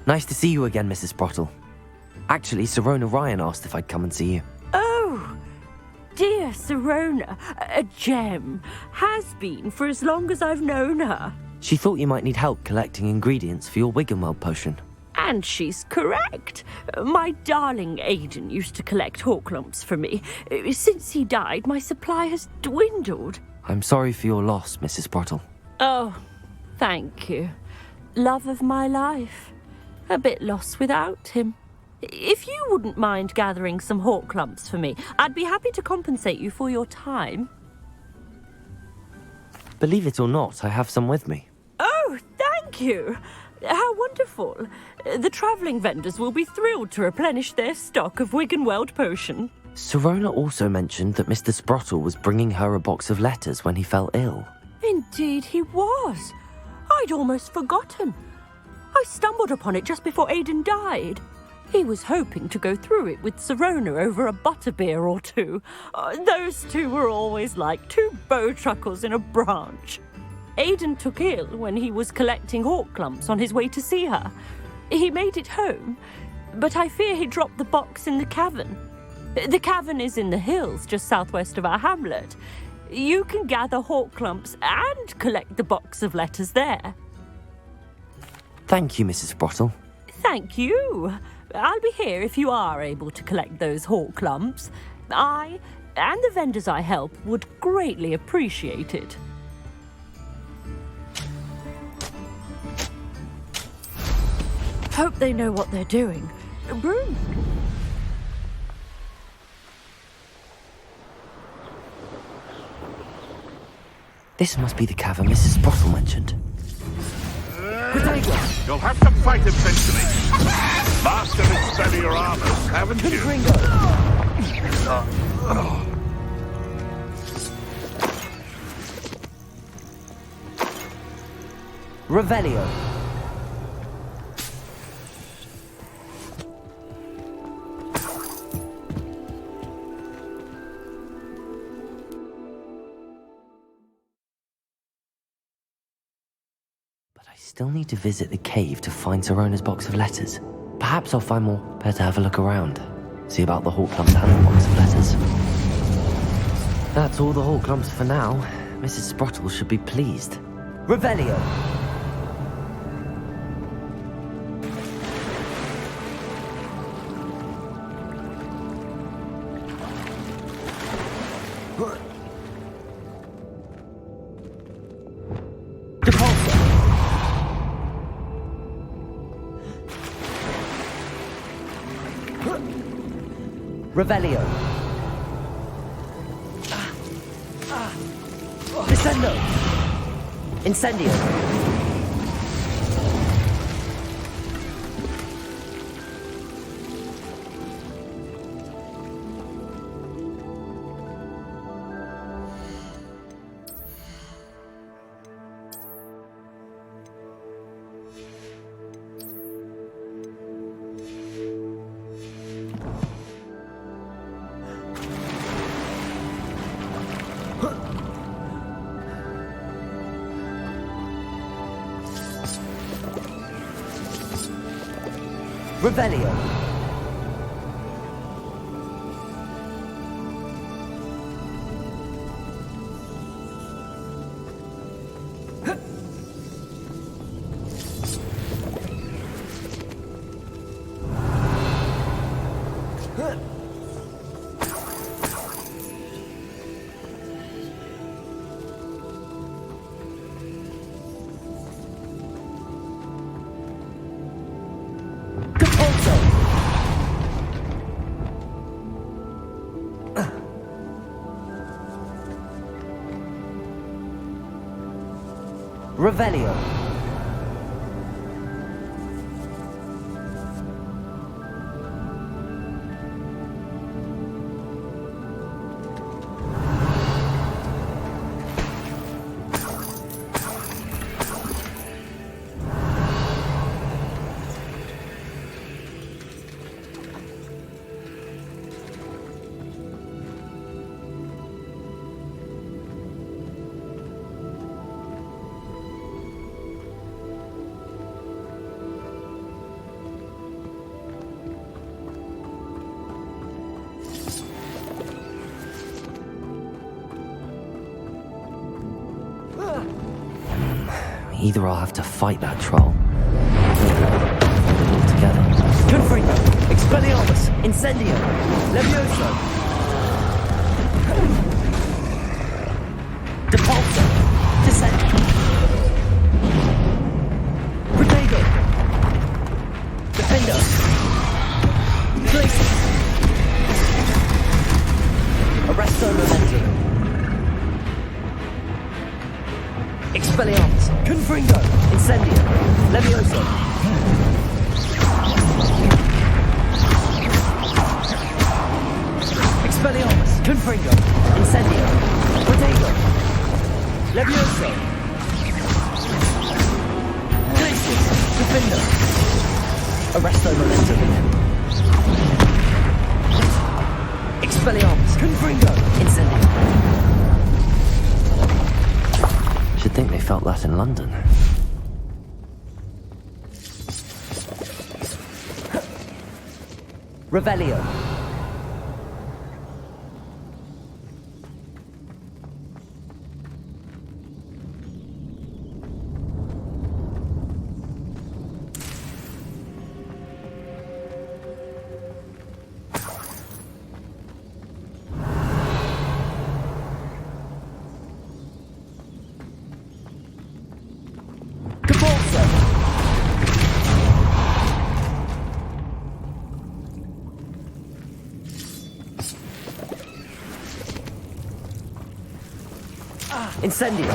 Nice to see you again, Mrs. Sprottle. Actually, Sirona Ryan asked if I'd come and see you. Oh, dear Sirona, a gem. Has been for as long as I've known her. She thought you might need help collecting ingredients for your Wiggenweld potion. And she's correct. My darling Aidan used to collect Horklumps for me. Since he died, my supply has dwindled. I'm sorry for your loss, Mrs. Sprottle. Oh, thank you. Love of my life. A bit lost without him. If you wouldn't mind gathering some Horklumps for me, I'd be happy to compensate you for your time. Believe it or not, I have some with me. Oh, thank you. How wonderful. The travelling vendors will be thrilled to replenish their stock of Wiggenweld potion. Sirona also mentioned that Mr. Sprottle was bringing her a box of letters when he fell ill. Indeed he was. I'd almost forgotten. I stumbled upon it just before Aidan died. He was hoping to go through it with Sirona over a butterbeer or two. Those two were always like two bowtruckles in a branch. Aidan took ill when he was collecting Horklumps on his way to see her. He made it home, but I fear he dropped the box in the cavern. The cavern is in the hills just southwest of our hamlet. You can gather Horklumps and collect the box of letters there. Thank you, Mrs. Sprottle. Thank you. I'll be here if you are able to collect those Horklumps. I and the vendors I help would greatly appreciate it. Hope they know what they're doing. Broom. This must be the cavern Mrs. Sprottle mentioned. You'll have to fight eventually. Master and sell your armor, haven't you? Revelio. Still need to visit the cave to find Sirona's box of letters. Perhaps I'll find more. Better have a look around. See about the Horklumps and the box of letters. That's all the Horklumps for now. Mrs. Sprottle should be pleased. Revelio! Revelio. Descendo. Incendio. Revelio. Revelio. Either I'll have to fight that troll, or all together. Confringo, Expelliarmus, Incendio, Levioso, Depulso, Descent, Protego, Defendo, Glacius, Arresto Momentum, Expelliarmus, Confringo, Incendio, Levioso, Expelliarmus, Confringo, Incendio, Protego, Levioso, Glacius, Defendo, Arresto Momentum, Expelliarmus, Confringo, Incendio. Should think they felt that in London. Revelio. Incendio.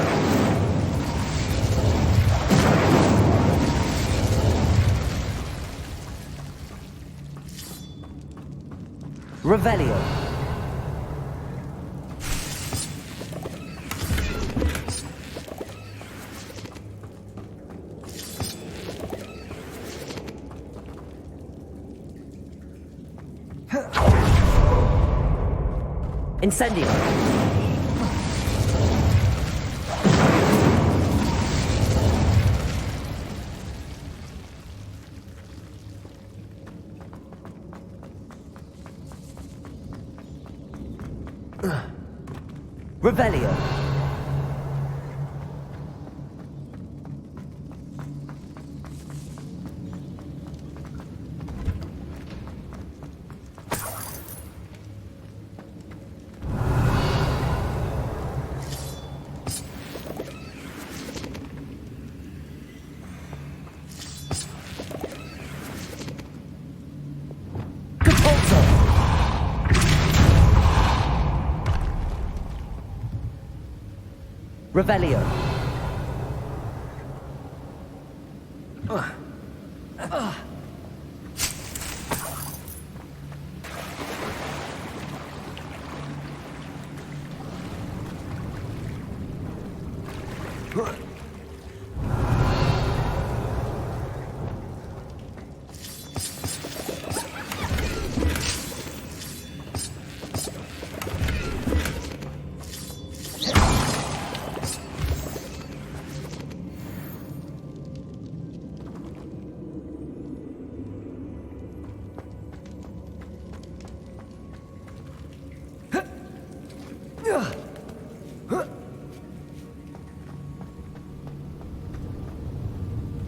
Revelio. Incendio. Revelio. Revelio.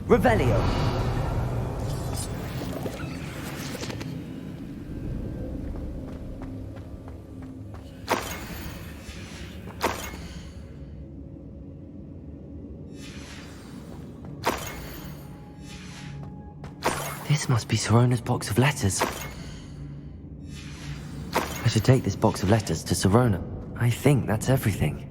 Revelio. This must be Sirona's box of letters. I should take this box of letters to Sirona. I think that's everything.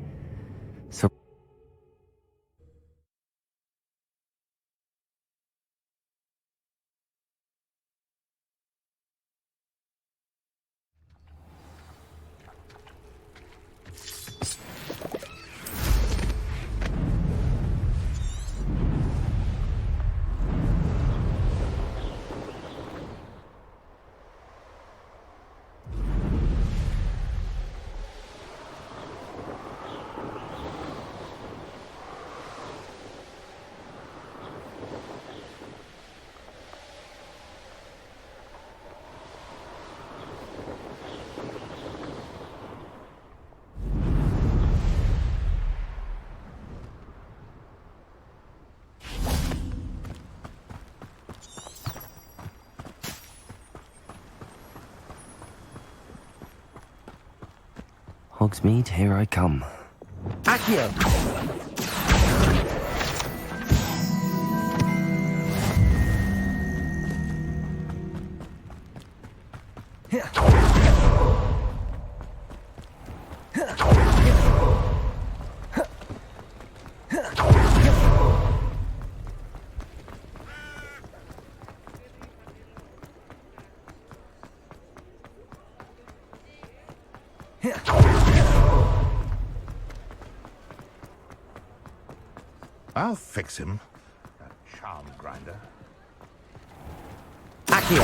Hogsmeade, here I come. Accio! I'll fix him. That charm grinder. Accio!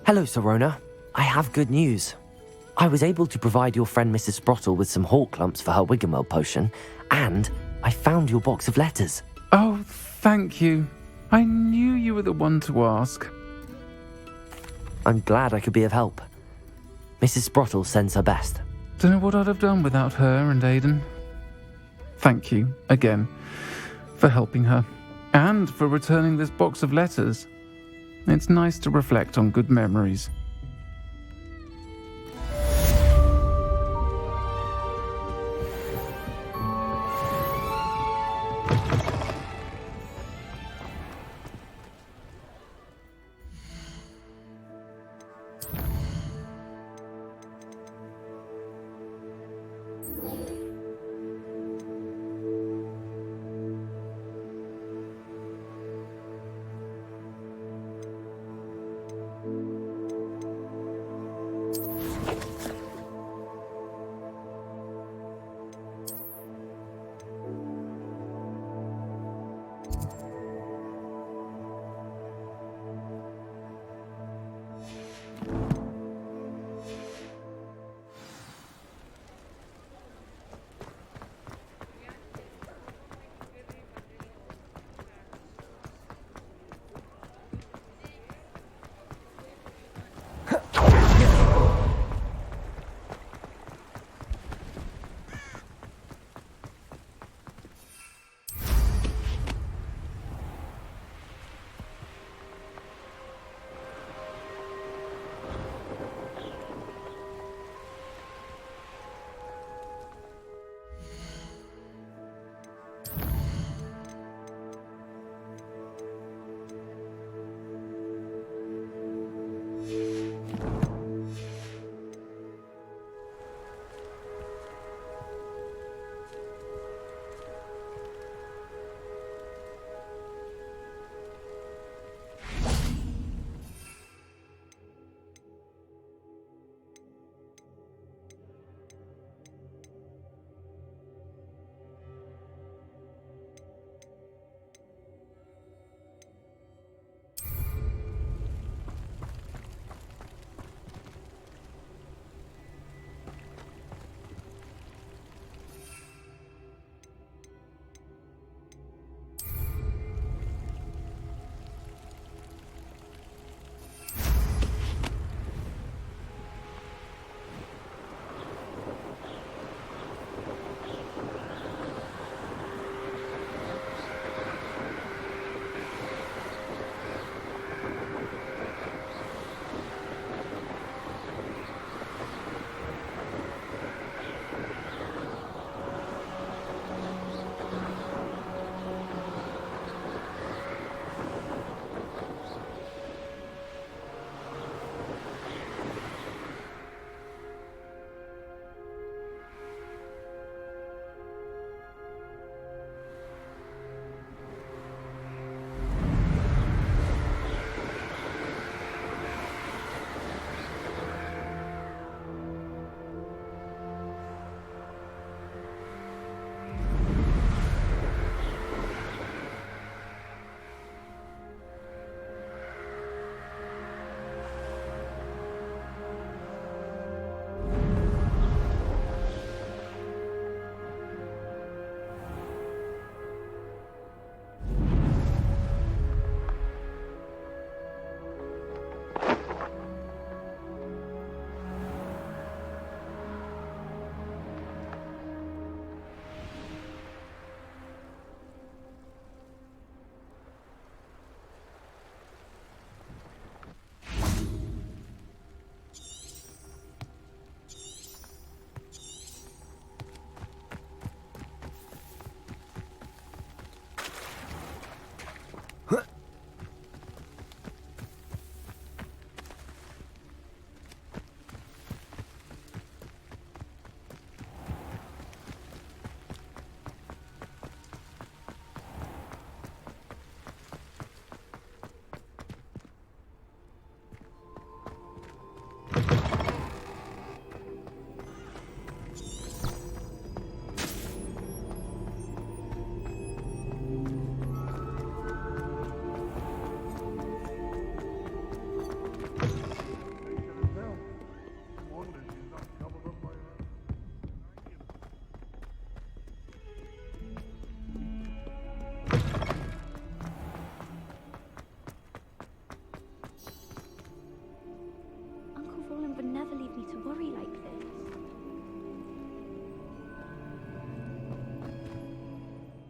Hello, Sirona. I have good news. I was able to provide your friend Mrs. Sprottle with some Horklumps for her Wiggenweld potion, and I found your box of letters. Oh, thank you. I knew you were the one to ask. I'm glad I could be of help. Mrs. Sprottle sends her best. Don't know what I'd have done without her and Aidan. Thank you, again, for helping her, and for returning this box of letters. It's nice to reflect on good memories.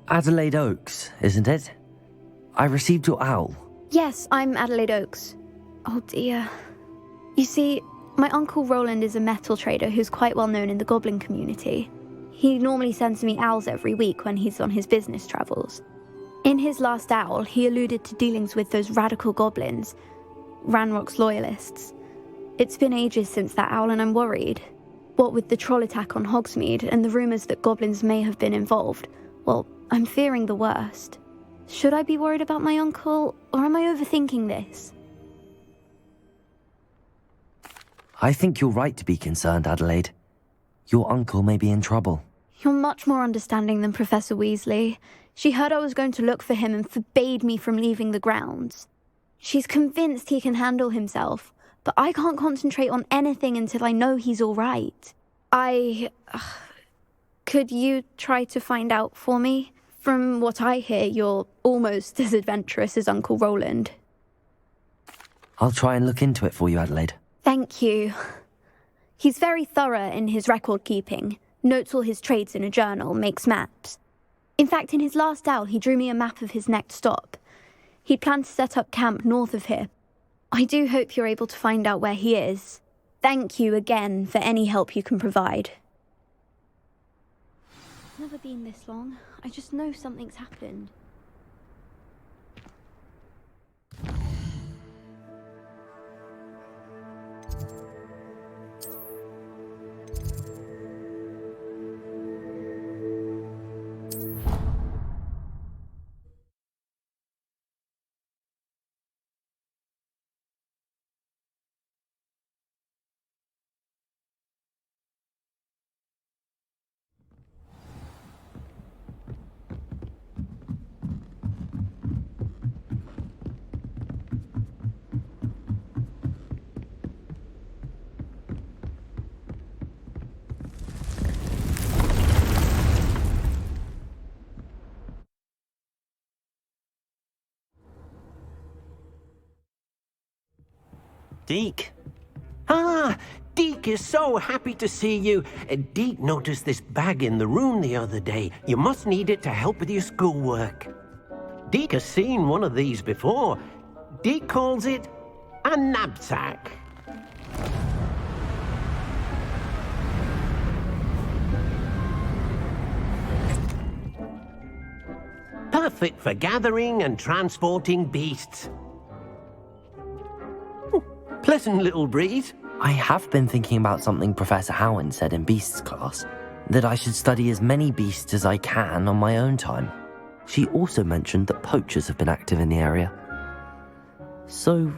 Adelaide Oaks, isn't it? I received your owl. Yes, I'm Adelaide Oaks. Oh dear. You see, my Uncle Roland is a metal trader who's quite well known in the goblin community. He normally sends me owls every week when he's on his business travels. In his last owl, he alluded to dealings with those radical goblins, Ranrock's loyalists. It's been ages since that owl and I'm worried. What with the troll attack on Hogsmeade and the rumours that goblins may have been involved, well, I'm fearing the worst. Should I be worried about my uncle, or am I overthinking this? I think you're right to be concerned, Adelaide. Your uncle may be in trouble. You're much more understanding than Professor Weasley. She heard I was going to look for him and forbade me from leaving the grounds. She's convinced he can handle himself, but I can't concentrate on anything until I know he's all right. Could you try to find out for me? From what I hear, you're almost as adventurous as Uncle Roland. I'll try and look into it for you, Adelaide. Thank you. He's very thorough in his record keeping, notes all his trades in a journal, makes maps. In fact, in his last owl, he drew me a map of his next stop. He'd planned to set up camp north of here. I do hope you're able to find out where he is. Thank you again for any help you can provide. It's never been this long. I just know something's happened. Deke. Ah, Deke is so happy to see you. Deke noticed this bag in the room the other day. You must need it to help with your schoolwork. Deke has seen one of these before. Deke calls it a knapsack. Perfect for gathering and transporting beasts. Pleasant little breeze. I have been thinking about something Professor Howin said in Beasts class, that I should study as many beasts as I can on my own time. She also mentioned that poachers have been active in the area. So,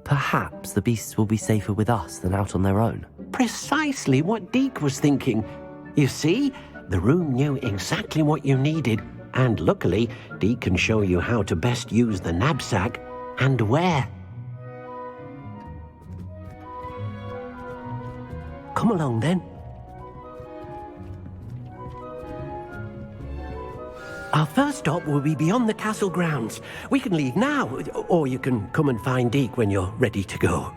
perhaps the beasts will be safer with us than out on their own. Precisely what Deke was thinking. You see, the room knew exactly what you needed, and luckily, Deke can show you how to best use the knapsack and where. Come along, then. Our first stop will be beyond the castle grounds. We can leave now, or you can come and find Deke when you're ready to go.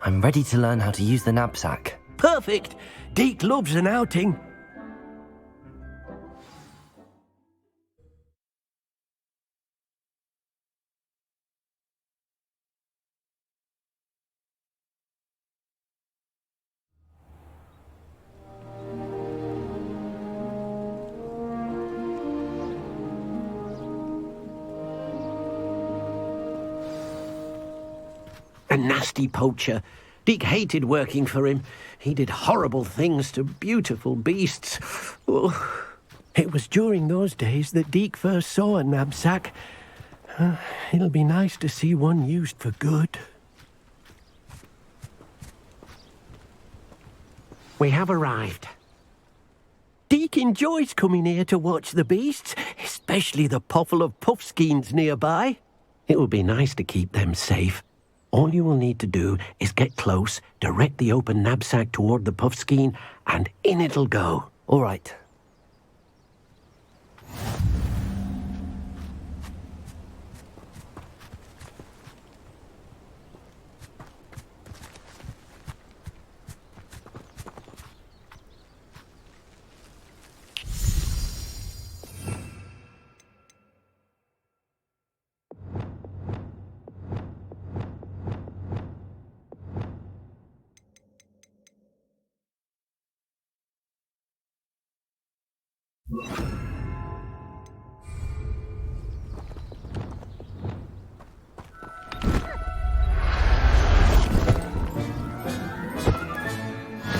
I'm ready to learn how to use the knapsack. Perfect! Deke loves an outing. A nasty poacher. Deke hated working for him. He did horrible things to beautiful beasts. Oh, it was during those days that Deke first saw a knapsack. It'll be nice to see one used for good. We have arrived. Deke enjoys coming here to watch the beasts, especially the puffle of puffskeins nearby. It will be nice to keep them safe. All you will need to do is get close, direct the open knapsack toward the puffskein, and in it'll go. All right.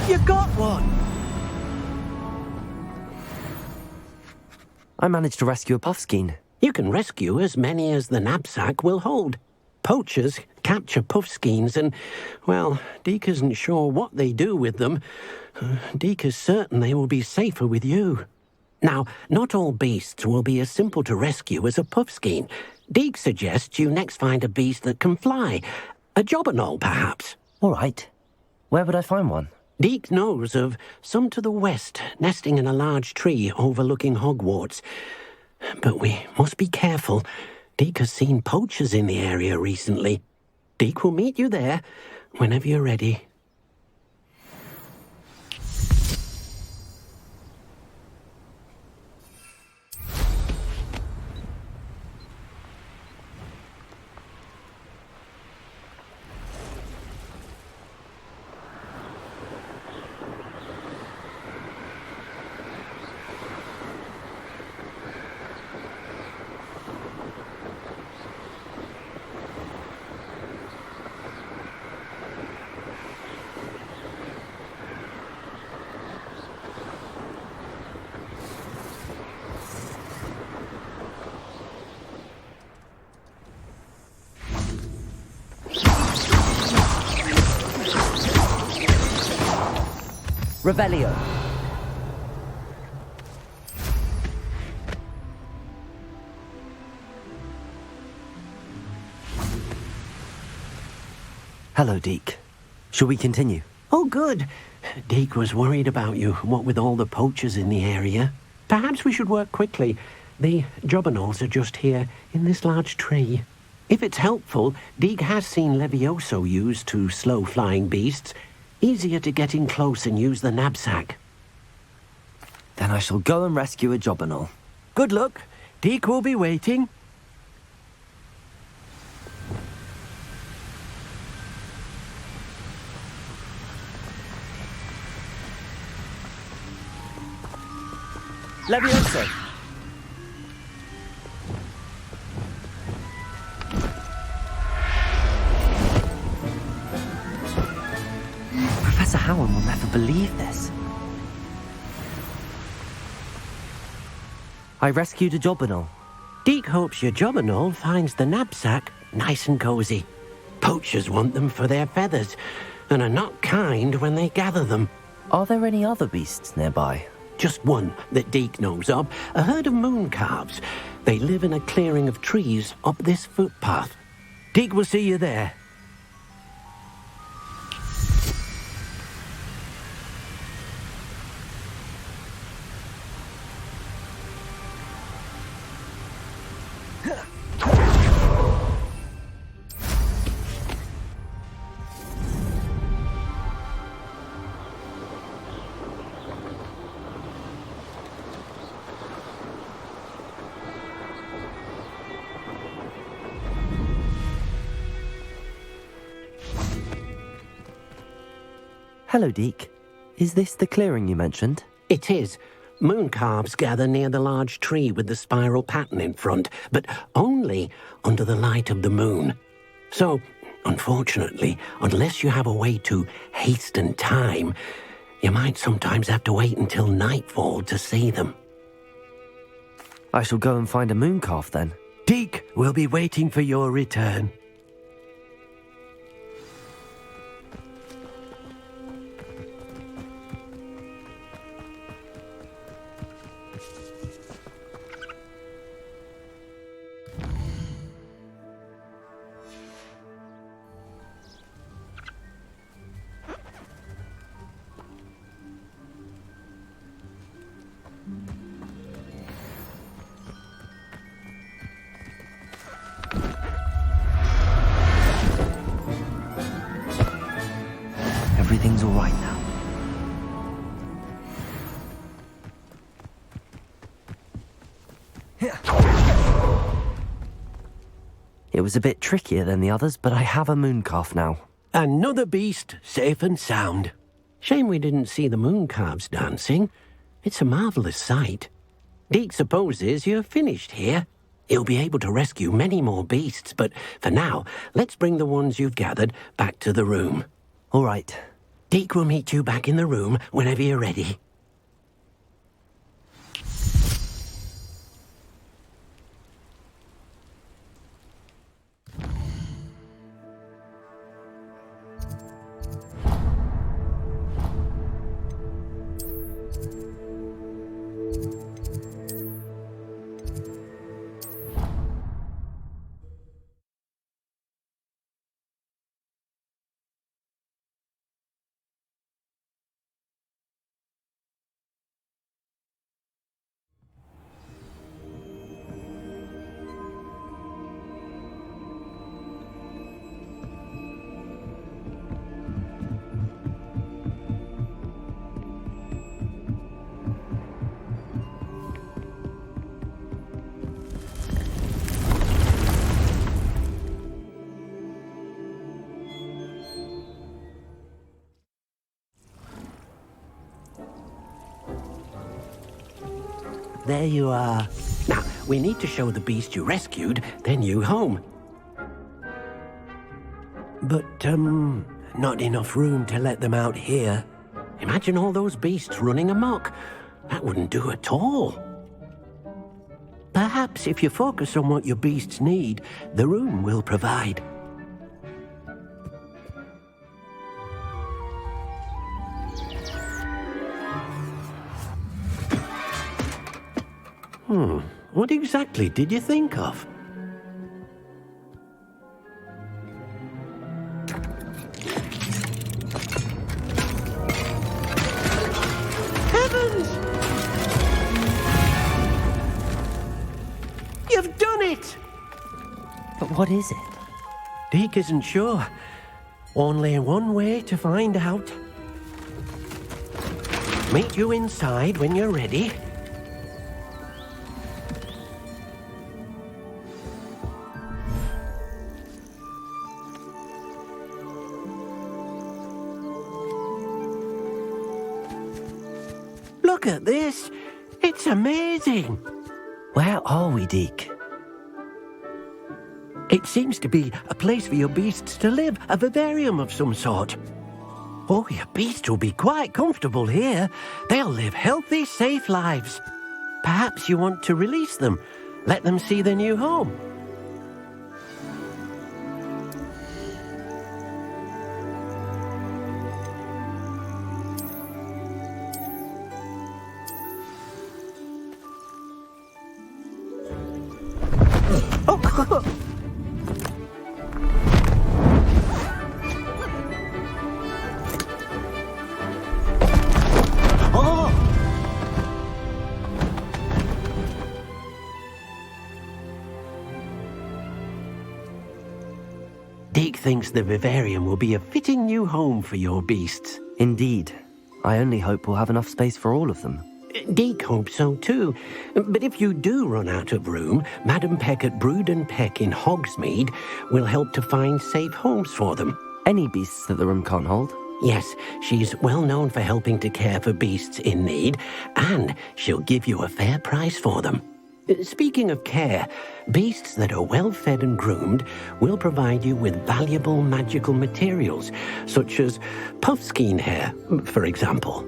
You got one! I managed to rescue a puffskein. You can rescue as many as the knapsack will hold. Poachers capture puffskeins and, well, Deke isn't sure what they do with them. Deke is certain they will be safer with you. Now, not all beasts will be as simple to rescue as a puffskein. Deke suggests you next find a beast that can fly. A jobberknoll, perhaps. All right. Where would I find one? Deke knows of some to the west, nesting in a large tree overlooking Hogwarts. But we must be careful. Deke has seen poachers in the area recently. Deke will meet you there whenever you're ready. Revelio. Hello, Deke. Shall we continue? Oh, good. Deke was worried about you, what with all the poachers in the area. Perhaps we should work quickly. The jobberknolls are just here, in this large tree. If it's helpful, Deke has seen Levioso used to slow flying beasts. Easier to get in close and use the knapsack. Then I shall go and rescue a jobberknoll. Good luck. Deke will be waiting. Levioso! Professor Howard will never believe this. I rescued a jobberknoll. Deke hopes your jobberknoll finds the knapsack nice and cozy. Poachers want them for their feathers, and are not kind when they gather them. Are there any other beasts nearby? Just one that Deke knows of, a herd of mooncalves. They live in a clearing of trees up this footpath. Deke will see you there. Hello, Deke. Is this the clearing you mentioned? It is. Moon calves gather near the large tree with the spiral pattern in front, but only under the light of the moon. So, unfortunately, unless you have a way to hasten time, you might sometimes have to wait until nightfall to see them. I shall go and find a moon calf then. Deke will be waiting for your return. Everything's all right now. It was a bit trickier than the others, but I have a moon calf now. Another beast, safe and sound. Shame we didn't see the moon calves dancing. It's a marvellous sight. Deke supposes you're finished here. He'll be able to rescue many more beasts, but for now, let's bring the ones you've gathered back to the room. All right. Deke will meet you back in the room whenever you're ready. There you are. Now, we need to show the beast you rescued their new home. But, not enough room to let them out here. Imagine all those beasts running amok. That wouldn't do at all. Perhaps if you focus on what your beasts need, the room will provide. What exactly did you think of? Heavens! You've done it! But what is it? Deke isn't sure. Only one way to find out. Meet you inside when you're ready. Look at this. It's amazing. Where are we, Deke? It seems to be a place for your beasts to live, a vivarium of some sort. Oh, your beasts will be quite comfortable here. They'll live healthy, safe lives. Perhaps you want to release them, let them see their new home. Deke thinks the Vivarium will be a fitting new home for your beasts. Indeed. I only hope we'll have enough space for all of them. Deke hopes so too. But if you do run out of room, Madam Peck at Brood and Peck in Hogsmeade will help to find safe homes for them. Any beasts that the room can't hold? Yes, she's well known for helping to care for beasts in need, and she'll give you a fair price for them. Speaking of care, beasts that are well fed and groomed will provide you with valuable magical materials, such as puffskein hair, for example.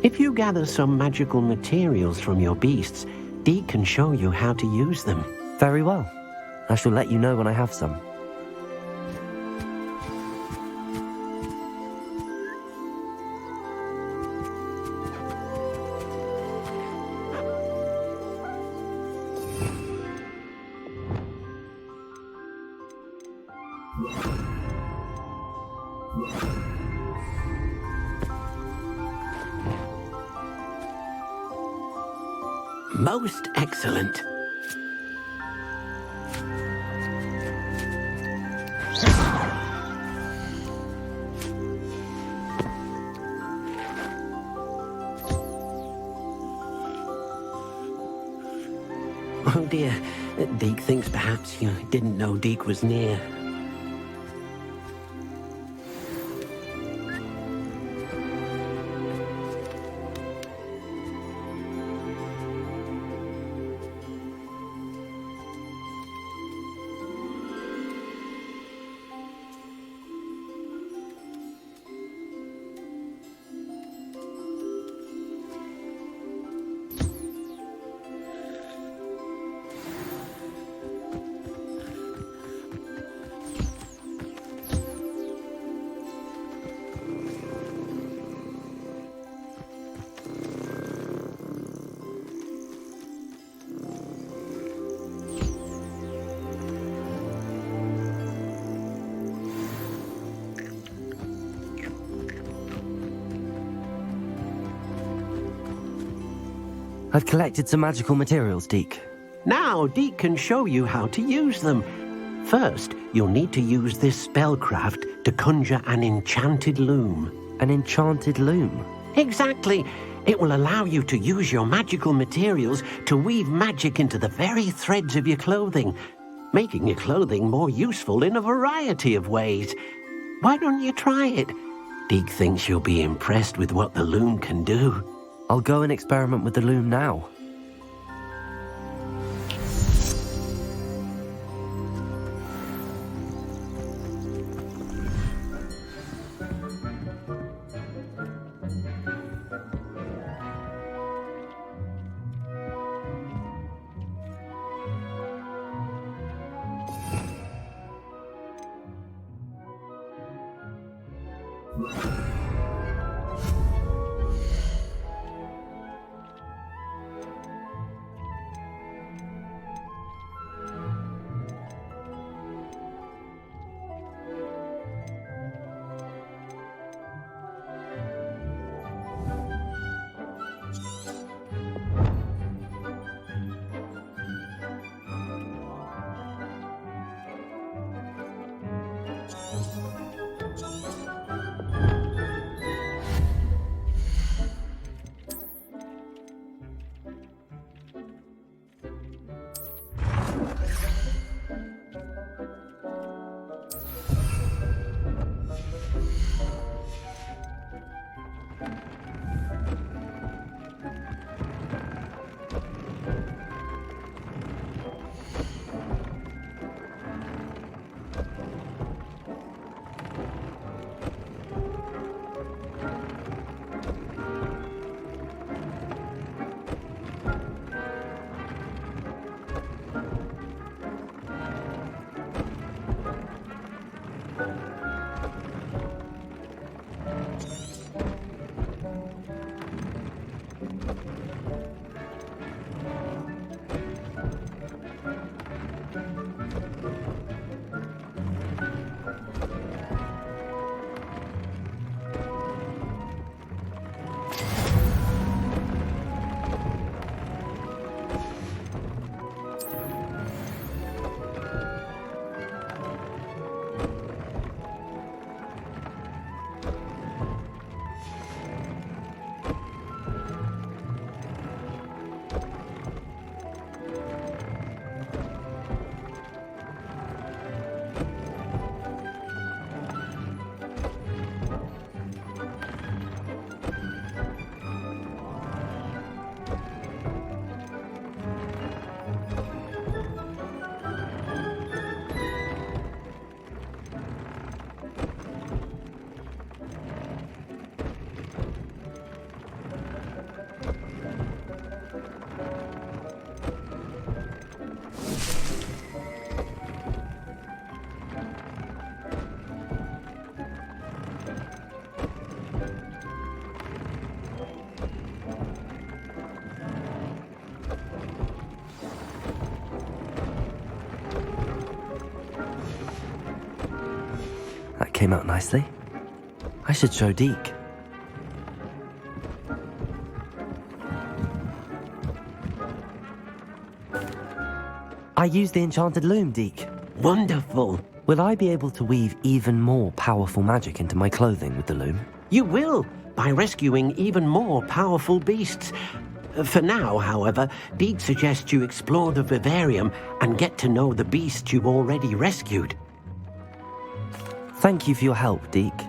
If you gather some magical materials from your beasts, Dee can show you how to use them. Very well. I shall let you know when I have some. Most excellent. Oh dear, Deke thinks perhaps you didn't know Deke was near. I've collected some magical materials, Deke. Now Deke can show you how to use them. First, you'll need to use this spellcraft to conjure an enchanted loom. An enchanted loom? Exactly. It will allow you to use your magical materials to weave magic into the very threads of your clothing, making your clothing more useful in a variety of ways. Why don't you try it? Deke thinks you'll be impressed with what the loom can do. I'll go and experiment with the loom now. came out nicely. I should show Deke. I used the enchanted loom, Deke. Wonderful. Will I be able to weave even more powerful magic into my clothing with the loom? You will, by rescuing even more powerful beasts. For now, however, Deke suggests you explore the Vivarium and get to know the beasts you've already rescued. Thank you for your help, Deke.